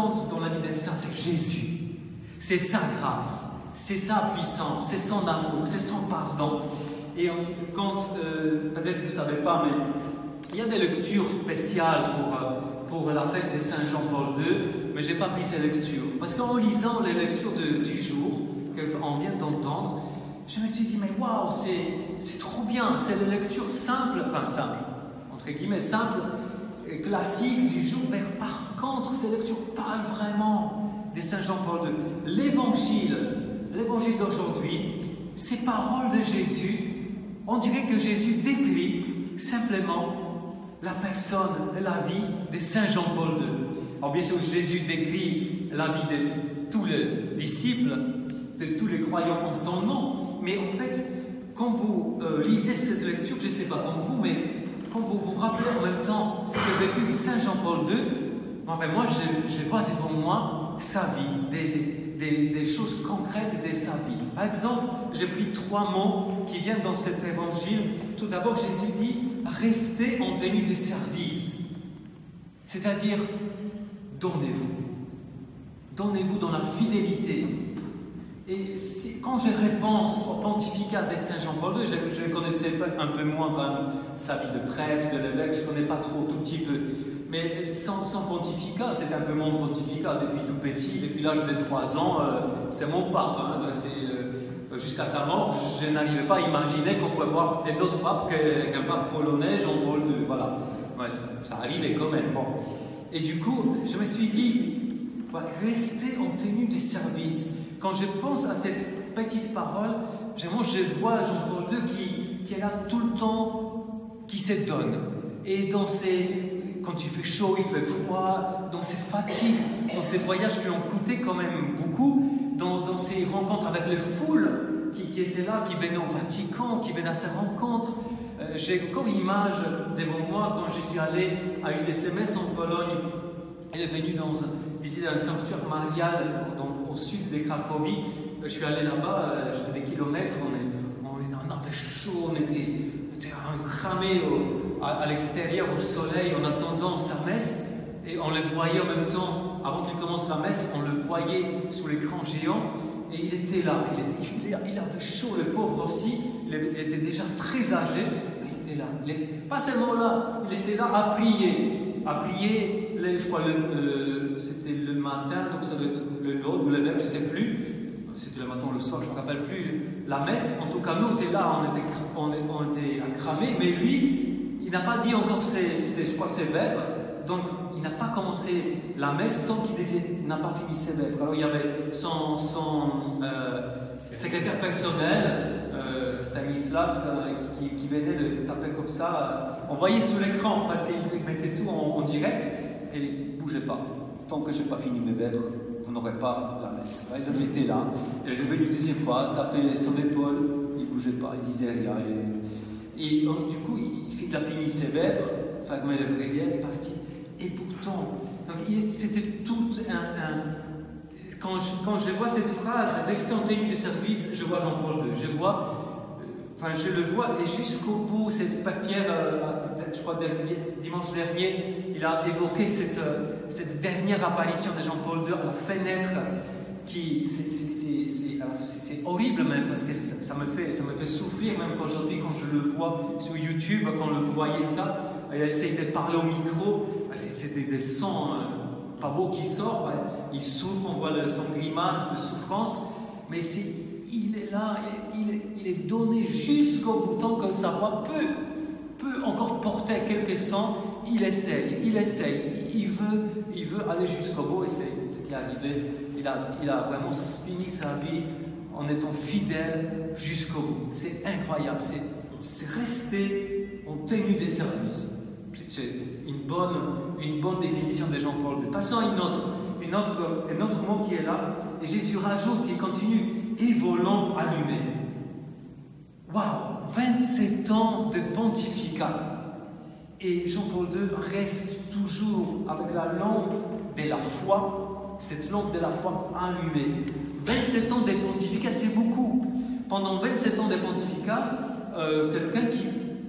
compte dans la vie d'un saint, c'est Jésus. C'est sa grâce, c'est sa puissance, c'est son amour, c'est son pardon. Et quand, peut-être vous ne savez pas, mais il y a des lectures spéciales pour la fête de Saint Jean-Paul II, mais je n'ai pas pris ces lectures. Parce qu'en lisant les lectures du jour, qu'on vient d'entendre, je me suis dit, mais waouh, c'est trop bien, c'est les lectures simples, enfin simples, entre guillemets, simples, classiques du jour, mais par contre, ces lectures parlent vraiment de Saint Jean-Paul II. L'évangile d'aujourd'hui, ces paroles de Jésus, on dirait que Jésus décrit simplement la personne et la vie de Saint Jean-Paul II. Alors bien sûr, Jésus décrit la vie de tous les disciples, de tous les croyants en son nom, mais en fait, quand vous lisez cette lecture, je ne sais pas comme vous, mais quand vous vous rappelez en même temps ce que vécu Saint Jean-Paul II, enfin, moi je vois devant moi sa vie, des choses concrètes de sa vie. Par exemple, j'ai pris 3 mots qui viennent dans cet évangile. Tout d'abord, Jésus dit « restez en tenue de service », c'est-à-dire « donnez-vous ». Donnez-vous dans la fidélité. Et quand je repense au pontificat de Saint Jean-Paul II, je connaissais un peu moins quand même sa vie de prêtre, de l'évêque, je ne connais pas trop, tout petit peu. Mais son pontificat, c'est un peu mon pontificat depuis tout petit, depuis l'âge de 3 ans, c'est mon pape. Hein, jusqu'à sa mort, je n'arrivais pas à imaginer qu'on pouvait voir un autre pape qu'un pape polonais, Jean-Paul II. Voilà, ouais, ça arrivait quand même. Bon. Et du coup, je me suis dit, restez en tenue de service. Quand je pense à cette petite parole, je vois Jean-Paul II qui est là tout le temps, qui se donne. Et quand il fait chaud, il fait froid, dans ses fatigues, dans ses voyages qui ont coûté quand même beaucoup, dans ses rencontres avec les foules qui étaient là, qui venaient au Vatican, qui venaient à ses rencontres. J'ai encore l'image devant moi quand je suis allé à une de ces messes en Pologne. Elle est venue visiter un sanctuaire marial au sud de Cracovie. Je suis allé là-bas, je fais des kilomètres, on avait chaud, on était cramés à l'extérieur, au soleil, en attendant sa messe. Et on le voyait en même temps, avant qu'il commence la messe, on le voyait sous l'écran géant. Et il était là, il avait chaud, le pauvre aussi, il était déjà très âgé, mais il était là. Pas seulement là, il était là à prier, je crois c'était le matin, donc ça doit être l'autre ou l'évêque, je ne sais plus, c'était le matin ou le soir, je ne me rappelle plus, la messe. En tout cas, nous, on était là, on était cramés, mais lui, il n'a pas dit encore ses vêpres, donc il n'a pas commencé la messe tant qu'il n'a pas fini ses vêpres. Alors il y avait son secrétaire personnel, Stanislas, qui venait le taper comme ça. On voyait sur l'écran, parce qu'il mettait tout en direct, et il ne bougeait pas. Tant que je n'ai pas fini mes vêpres, vous n'aurez pas la messe. Il était là, il est venu une deuxième fois, tapait sur l'épaule, il ne bougeait pas, il ne disait rien. Et donc, du coup, il a fini ses vêpres, fermé les bréviaires, il est parti. Et pourtant, c'était tout quand je vois cette phrase, rester en tenue de service, je vois Jean-Paul II. Je le vois, et jusqu'au bout, cette papière, je crois dimanche dernier, il a évoqué cette dernière apparition de Jean-Paul II à la fenêtre, c'est horrible même, parce que ça me fait souffrir, même aujourd'hui, quand je le vois sur YouTube, quand le voyait ça, il essaye de parler au micro, c'est des sons pas beaux qui sortent, il souffre, on voit son grimace de souffrance, mais il est là, il est donné jusqu'au bout, tant que sa voix peut encore porter quelques sons, il essaye, il veut aller jusqu'au bout, et c'est ce qui est arrivé. Il a vraiment fini sa vie en étant fidèle jusqu'au bout. C'est incroyable, c'est rester en tenue de service. C'est une bonne définition de Jean-Paul II. Passons à un autre mot qui est là, et Jésus rajoute, il continue, et volant allumé. Waouh, 27 ans de pontificat. Et Jean-Paul II reste toujours avec la lampe de la foi, cette lampe de la foi allumée. 27 ans de pontificat, c'est beaucoup. Pendant 27 ans de pontificat, quelqu'un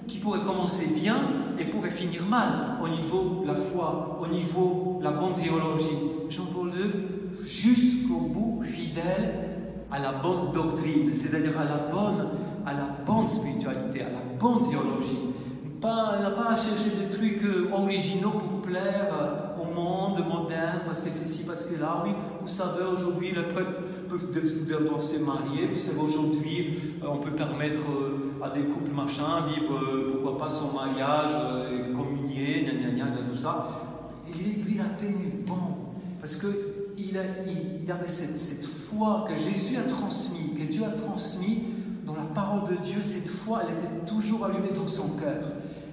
qui pourrait commencer bien et pourrait finir mal au niveau de la foi, au niveau de la bonne théologie. Jean-Paul II, jusqu'au bout, fidèle à la bonne doctrine, c'est-à-dire à la bonne spiritualité, à la bonne théologie. Il n'a pas cherché des trucs originaux pour plaire au monde moderne, parce que c'est ci, parce que là, oui, vous savez, aujourd'hui, les prêtres doivent se marier, vous savez, aujourd'hui, on peut permettre à des couples machin, vivre, pourquoi pas, son mariage, communier, tout ça. Il a tenu bon, parce qu'il avait cette foi que Jésus a transmise, que Dieu a transmise dans la parole de Dieu. Cette foi, elle était toujours allumée dans son cœur.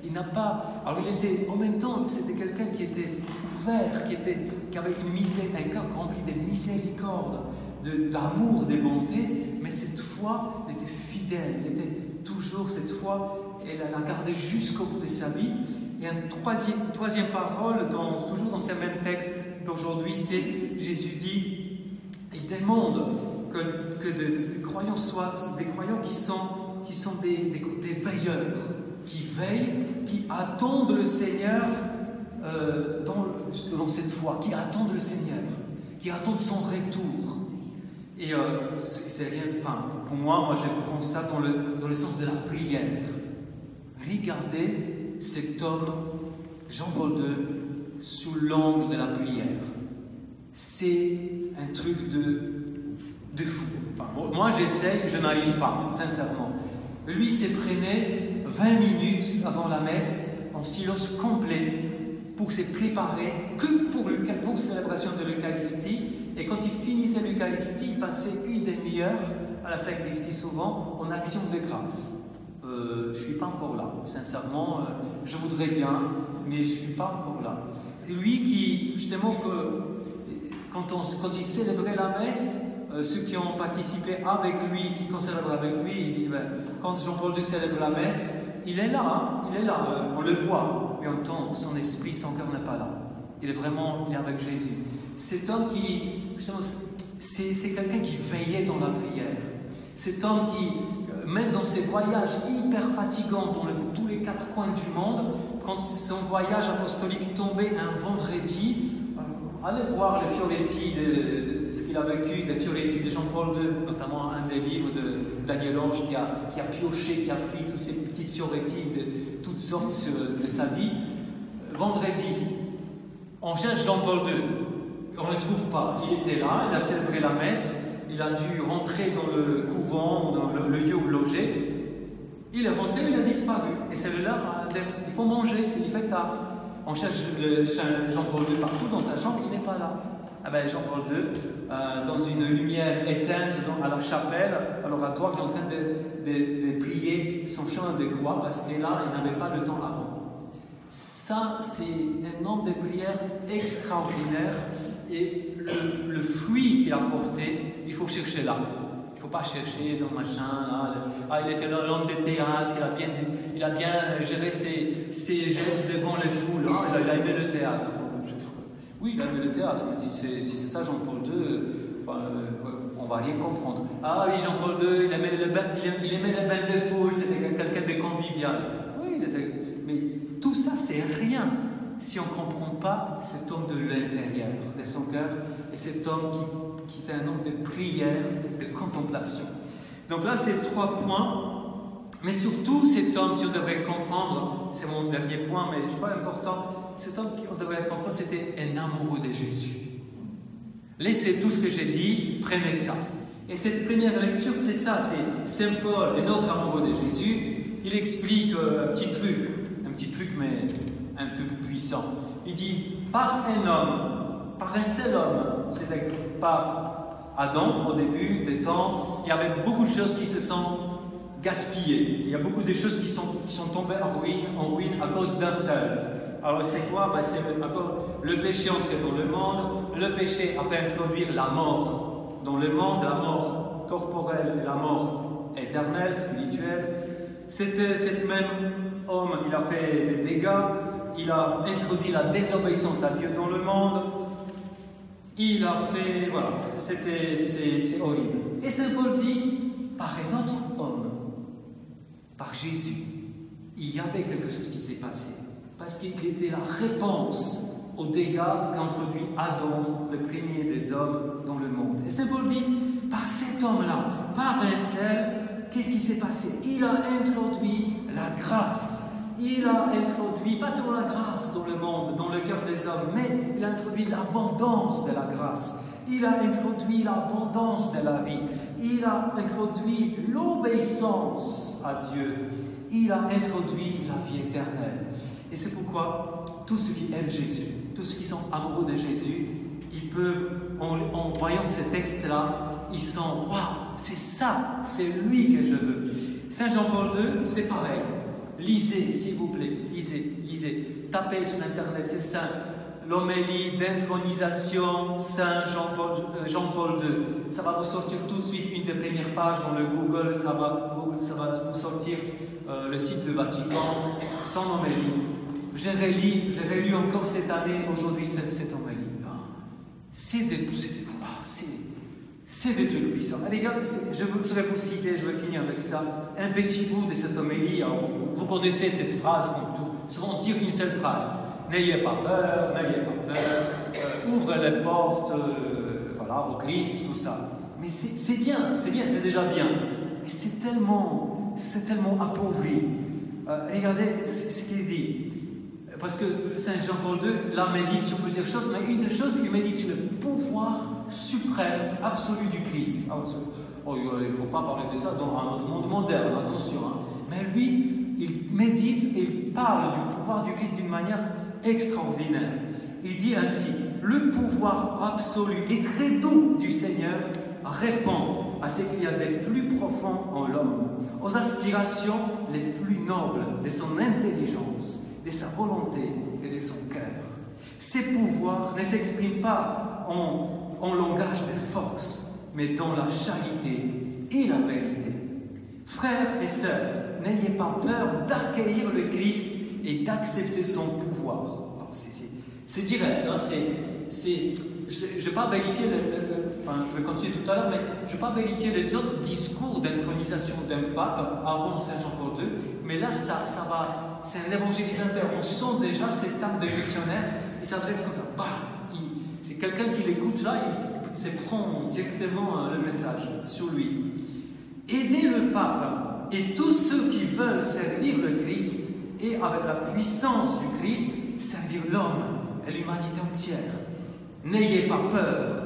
Il n'a pas... Alors il était... En même temps, c'était quelqu'un qui était ouvert, qui avait un cœur rempli de miséricorde, d'amour, de bonté, mais cette foi, elle était fidèle, elle était toujours cette foi, elle la gardait jusqu'au bout de sa vie. Et une troisième parole, toujours dans ce même texte d'aujourd'hui, c'est Jésus dit, il demande que des croyants soient des croyants qui sont des veilleurs, qui veillent, qui attendent le Seigneur dans cette foi, qui attendent le Seigneur, qui attendent son retour. Et c'est rien, pour moi, je prends ça dans le sens de la prière. Regardez cet homme, Jean-Paul II, sous l'angle de la prière. C'est un truc de fou. Moi, j'essaye, je n'arrive pas, sincèrement. Lui, s'est prenait 20 minutes avant la messe, en silence complet, pour se préparer que pour la célébration de l'Eucharistie. Et quand il finissait l'Eucharistie, il passait une demi-heure à la sacristie, souvent, en action de grâce. Je ne suis pas encore là, sincèrement, je voudrais bien, mais je ne suis pas encore là. Lui qui, justement, quand il célébrait la messe, ceux qui ont participé avec lui, qui célèbrent avec lui, ils disent, quand Jean-Paul II célèbre la messe, il est là, on le voit, mais en même temps, son esprit, son cœur n'est pas là. Il est avec Jésus. Cet homme qui, justement, c'est quelqu'un qui veillait dans la prière. Cet homme qui, même dans ses voyages hyper fatigants dans tous les quatre coins du monde, quand son voyage apostolique tombait un vendredi, allez voir le Fioretti, ce qu'il a vécu, des Fioretti de Jean-Paul II, notamment un des livres de Daniel Ange qui a pioché, qui a pris toutes ces petites Fioretti de toutes sortes de sa vie. Vendredi, on cherche Jean-Paul II, on ne le trouve pas. Il était là, il a célébré la messe, il a dû rentrer dans le couvent, dans le lieu où loger. Il est rentré, il a disparu. Et c'est l'heure, il faut manger, il fait tard. On cherche Jean-Paul II partout dans sa chambre, il n'est pas là. Jean-Paul II, dans une lumière éteinte à la chapelle, à l'oratoire, il est en train de prier son chant de gloire parce que là, il n'avait pas le temps avant. Ça, c'est un nombre de prières extraordinaire et le fruit qu'il a porté, il faut chercher là. Il ne faut pas chercher dans machin, là. Il était l'homme de théâtre, il a bien géré ses gestes devant les foules, il a aimé le théâtre. Oui, il a aimé le théâtre, mais si c'est ça Jean-Paul II, on ne va rien comprendre. Ah oui, Jean-Paul II, il aimait les bains de foule, c'était quelqu'un de convivial. Oui, mais tout ça, c'est rien si on ne comprend pas cet homme de l'intérieur, de son cœur, et cet homme qui fait un homme de prière, de contemplation. Donc là, c'est 3 points, mais surtout, cet homme, si on devrait comprendre, c'est mon dernier point, mais je crois important, cet homme qu'on devrait comprendre, c'était un amoureux de Jésus. Laissez tout ce que j'ai dit, prenez ça. Et cette première lecture, c'est ça, c'est Saint Paul, notre amoureux de Jésus, il explique un petit truc, mais un truc puissant. Il dit, par un seul homme, c'est-à-dire par Adam, au début des temps, il y avait beaucoup de choses qui se sont gaspillées. Il y a beaucoup de choses qui sont tombées en ruine à cause d'un seul. Alors c'est quoi? C'est le péché entré dans le monde, le péché a fait introduire la mort dans le monde, la mort corporelle et la mort éternelle, spirituelle. Cet même homme, il a fait des dégâts, il a introduit la désobéissance à Dieu dans le monde, il a fait, voilà, c'est horrible. Et Saint Paul dit, par un autre homme, par Jésus, il y avait quelque chose qui s'est passé. parce qu'il était la réponse aux dégâts qu'introduit Adam, le premier des hommes dans le monde. Et Saint Paul dit, par cet homme-là, par un seul, qu'est-ce qui s'est passé? Il a introduit la grâce. Il a introduit, pas seulement la grâce dans le monde, dans le cœur des hommes, mais il a introduit l'abondance de la grâce. Il a introduit l'abondance de la vie. Il a introduit l'obéissance à Dieu. Il a introduit la vie éternelle. Et c'est pourquoi tous ceux qui aiment Jésus, tous ceux qui sont amoureux de Jésus, ils peuvent, en voyant ce texte-là, ils sont, waouh, c'est ça, c'est lui que je veux. Saint Jean-Paul II, c'est pareil. Lisez, s'il vous plaît, lisez. Tapez sur Internet, c'est simple. L'homélie d'intronisation Saint Jean-Paul II. Ça va vous sortir tout de suite une des premières pages dans le Google. Ça va vous sortir le site du Vatican, son homélie. J'ai relu encore cette année, aujourd'hui, cette homélie. C'est des trucs puissants. Allez, regardez, je vais vous citer, je vais finir avec ça, un petit bout de cette homélie. Alors, vous connaissez cette phrase, souvent on dire une seule phrase. N'ayez pas peur, ouvre les portes voilà, au Christ, tout ça. Mais c'est bien, c'est déjà bien. Mais c'est tellement appauvri. Regardez ce qu'il dit. Parce que Saint Jean-Paul II, là, médite sur plusieurs choses, mais une des choses, il médite sur le pouvoir suprême, absolu du Christ. Il ne faut pas parler de ça dans un autre monde moderne, attention. Mais lui, il médite et il parle du pouvoir du Christ d'une manière extraordinaire. Il dit ainsi, le pouvoir absolu et très doux du Seigneur répond à ce qu'il y a de plus profond en l'homme, aux aspirations les plus nobles de son intelligence, de sa volonté et de son cœur. Ces pouvoirs ne s'expriment pas en langage de force, mais dans la charité et la vérité. Frères et sœurs, n'ayez pas peur d'accueillir le Christ et d'accepter son pouvoir. C'est direct, hein, je ne vais pas vérifier, je vais continuer tout à l'heure, mais je ne vais pas vérifier les autres discours d'intronisation d'un pape avant Saint Jean-Paul II, mais là, ça va, c'est un évangélisateur, on sent déjà cette âme de missionnaire, il s'adresse comme ça, c'est quelqu'un qui l'écoute là, il se prend directement le message sur lui. Aidez le pape et tous ceux qui veulent servir le Christ et avec la puissance du Christ, servir l'homme et l'humanité entière. N'ayez pas peur,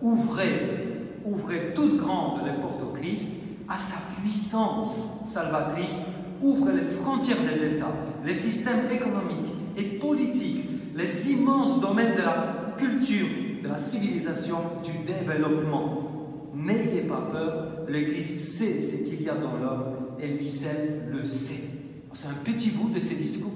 ouvrez toutes grandes les portes au Christ, à sa puissance salvatrice, ouvrez les frontières des États, les systèmes économiques et politiques, les immenses domaines de la culture, de la civilisation, du développement. N'ayez pas peur, le Christ sait ce qu'il y a dans l'homme et lui seul le sait. C'est un petit bout de ses discours.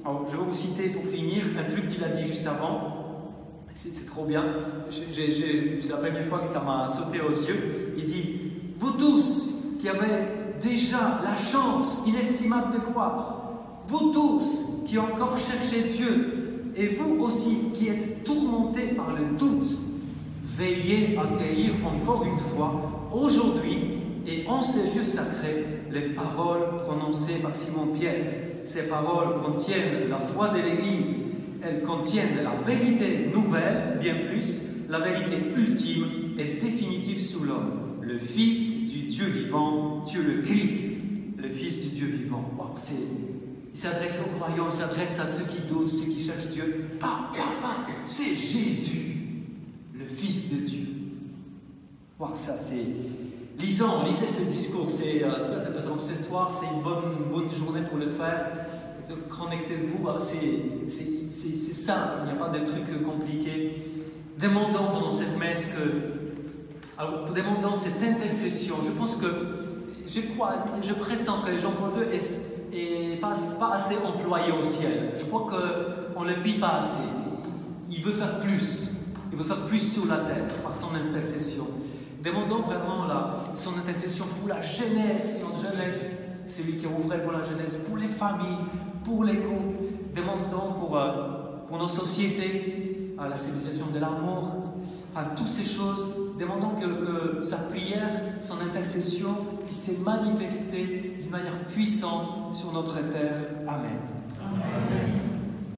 Alors, je vais vous citer pour finir un truc qu'il a dit juste avant. C'est trop bien. C'est la première fois que ça m'a sauté aux yeux. Il dit, vous tous qui avez déjà la chance inestimable de croire, vous tous qui encore cherchez Dieu, et vous aussi qui êtes tourmentés par le doute, veillez à accueillir encore une fois, aujourd'hui et en ces lieux sacrés, les paroles prononcées par Simon-Pierre. Ces paroles contiennent la foi de l'Église, elles contiennent la vérité nouvelle, bien plus, la vérité ultime et définitive sur l'homme, le Fils du Dieu vivant, Dieu le Christ, le Fils du Dieu vivant. Wow, il s'adresse aux croyants, il s'adresse à ceux qui doutent, ceux qui cherchent Dieu. C'est Jésus, le Fils de Dieu. Wow, ça c'est... lisez ce discours, par exemple ce soir, c'est une bonne journée pour le faire. Connectez-vous, c'est simple, il n'y a pas de trucs compliqués. Demandons pendant cette messe demandons cette intercession. Je pense que, je pressens que Jean-Paul II n'est pas assez employé au ciel. Je crois qu'on ne le prie pas assez. Il veut faire plus. Il veut faire plus sur la terre par son intercession. Demandons vraiment son intercession pour la jeunesse, c'est lui qui ouvrait pour la jeunesse, pour les familles, pour les couples. Demandons pour nos sociétés, à la civilisation de l'amour, à toutes ces choses. Demandons que sa prière, son intercession puisse se manifester d'une manière puissante sur notre terre. Amen. Amen.